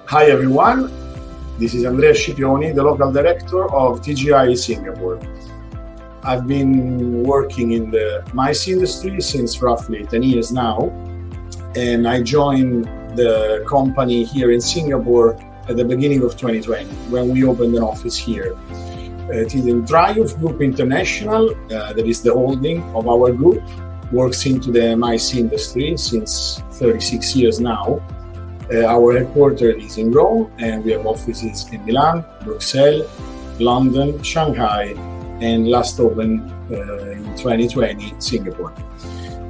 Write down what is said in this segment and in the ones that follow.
Hi everyone, this is Andrea Scipioni, the local director of TGI Singapore. I've been working in the mice industry since roughly 10 years now, and I joined the company here in Singapore at the beginning of 2020 when we opened an office here. It is in Triumph Group International, that is the holding of our group, works into the mice industry since 36 years now. Our headquarters is in Rome, and we have offices in Milan, Brussels, London, Shanghai, and last open in 2020, Singapore.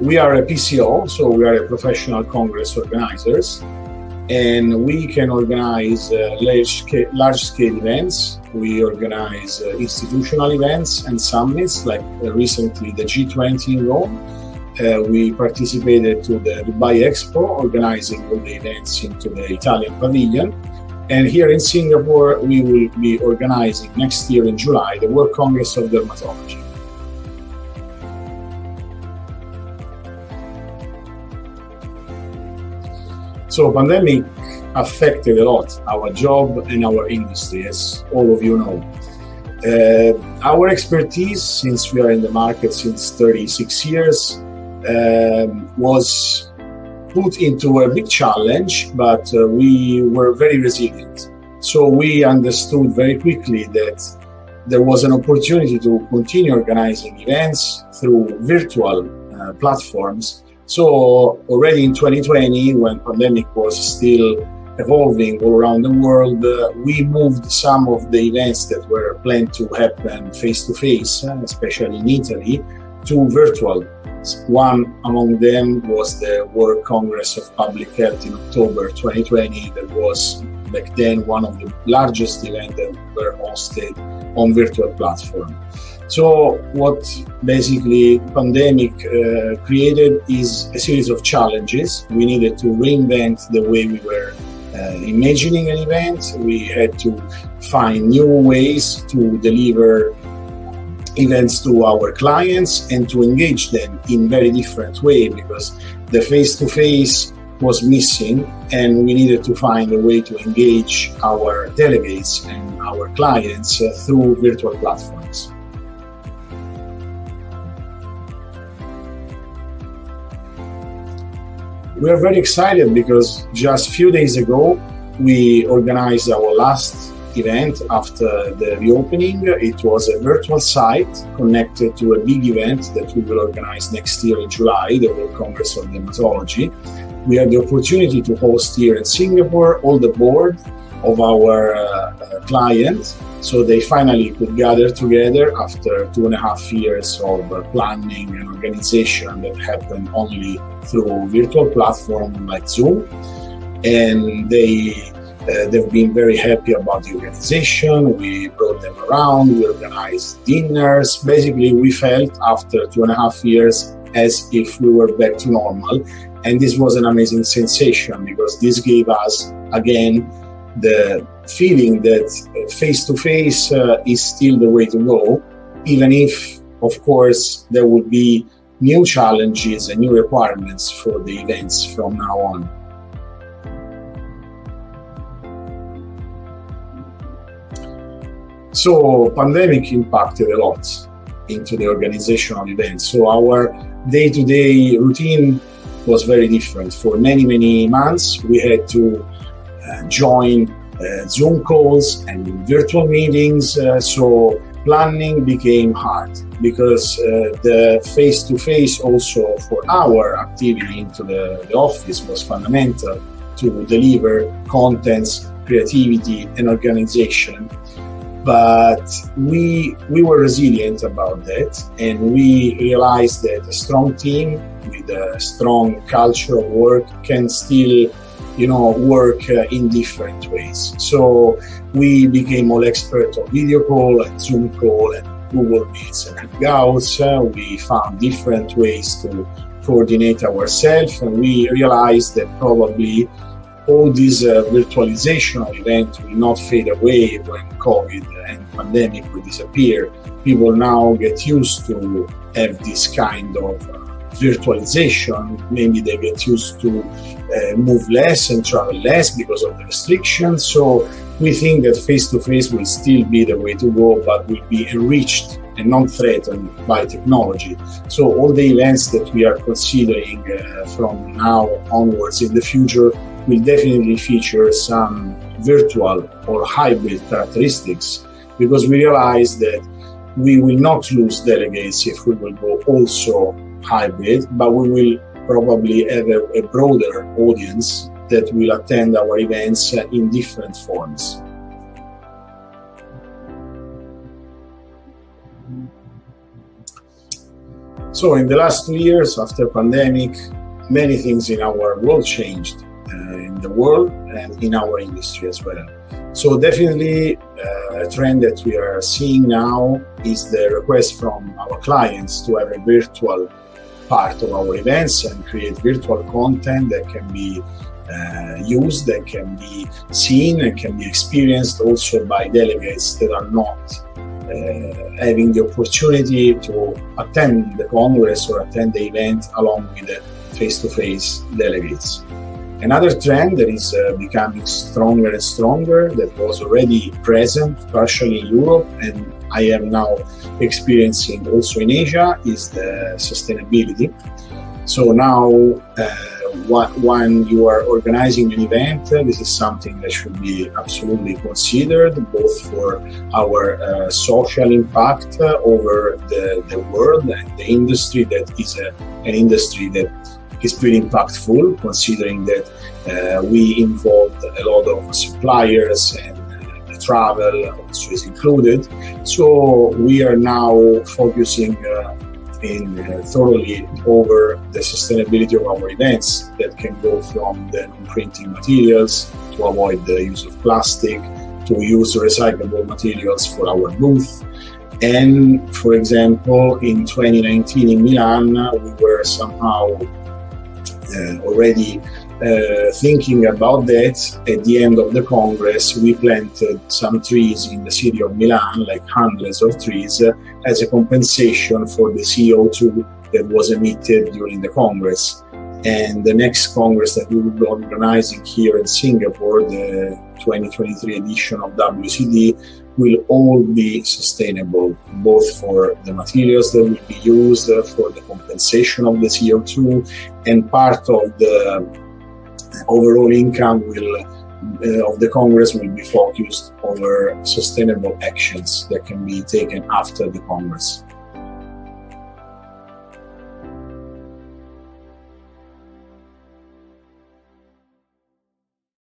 We are a PCO, so we are a professional congress organizers, and we can organize large-scale events. We organize institutional events and summits, like recently the G20 in Rome. We participated to the Dubai Expo, organizing all the events into the Italian pavilion. And here in Singapore, we will be organizing next year in July the World Congress of Dermatology. So pandemic affected a lot our job and our industry, as all of you know. Our expertise, since we are in the market since 36 years, was put into a big challenge, but we were very resilient. So we understood very quickly that there was an opportunity to continue organizing events through virtual platforms. So already in 2020, when pandemic was still evolving all around the world, we moved some of the events that were planned to happen face-to-face, especially in Italy, to virtual. One among them was the World Congress of Public Health in October 2020. That was back then one of the largest events that were hosted on virtual platform. So what basically pandemic created is a series of challenges. We needed to reinvent the way we were imagining an event. We had to find new ways to deliver events to our clients and to engage them in very different way, because the face-to-face was missing, and we needed to find a way to engage our delegates and our clients through virtual platforms. We are very excited because just a few days ago we organized our last event after the reopening. It was a virtual site connected to a big event that we will organize next year in July, the World Congress of Dermatology. We had the opportunity to host here in Singapore all the board of our clients, so they finally could gather together after 2.5 years of planning and organization that happened only through virtual platform like Zoom. And they've been very happy about the organization. We brought them around, we organized dinners. Basically, we felt after 2.5 years as if we were back to normal. And this was an amazing sensation, because this gave us, again, the feeling that face-to-face is still the way to go, even if, of course, there will be new challenges and new requirements for the events from now on. So pandemic impacted a lot into the organization of events. So our day-to-day routine was very different. For many months, we had to join Zoom calls and virtual meetings. So planning became hard, because the face-to-face also for our activity into the office was fundamental to deliver contents, creativity, and organization. But we were resilient about that, and we realized that a strong team with a strong culture of work can still, work in different ways. So we became all experts on video call and Zoom call and Google Meets and Hangouts. We found different ways to coordinate ourselves, and we realized that probably all this virtualization of events will not fade away when COVID and pandemic will disappear. People now get used to have this kind of virtualization. Maybe they get used to move less and travel less because of the restrictions. So we think that face-to-face will still be the way to go, but will be enriched and not threatened by technology. So all the events that we are considering from now onwards in the future will definitely feature some virtual or hybrid characteristics, because we realize that we will not lose delegates if we will go also hybrid, but we will probably have a broader audience that will attend our events in different forms. So in the last 2 years after pandemic, many things in our world changed, in the world and in our industry as well. So definitely a trend that we are seeing now is the request from our clients to have a virtual part of our events and create virtual content that can be used, that can be seen and can be experienced also by delegates that are not having the opportunity to attend the Congress or attend the event along with the face-to-face delegates. Another trend that is becoming stronger and stronger, that was already present partially in Europe and I am now experiencing also in Asia, is the sustainability. So now when you are organizing an event, this is something that should be absolutely considered, both for our social impact over the world and the industry, that is an industry that is pretty impactful, considering that we involved a lot of suppliers and the travel also is included. So we are now focusing thoroughly over the sustainability of our events, that can go from the non-printing materials to avoid the use of plastic, to use recyclable materials for our booth. And for example, in 2019 in Milan, we were somehow already thinking about that. At the end of the Congress, we planted some trees in the city of Milan, like hundreds of trees, as a compensation for the CO2 that was emitted during the Congress. And the next Congress that we will be organizing here in Singapore, the 2023 edition of WCD, will all be sustainable, both for the materials that will be used, for the compensation of the CO2, and part of the overall income of the Congress will be focused over sustainable actions that can be taken after the Congress.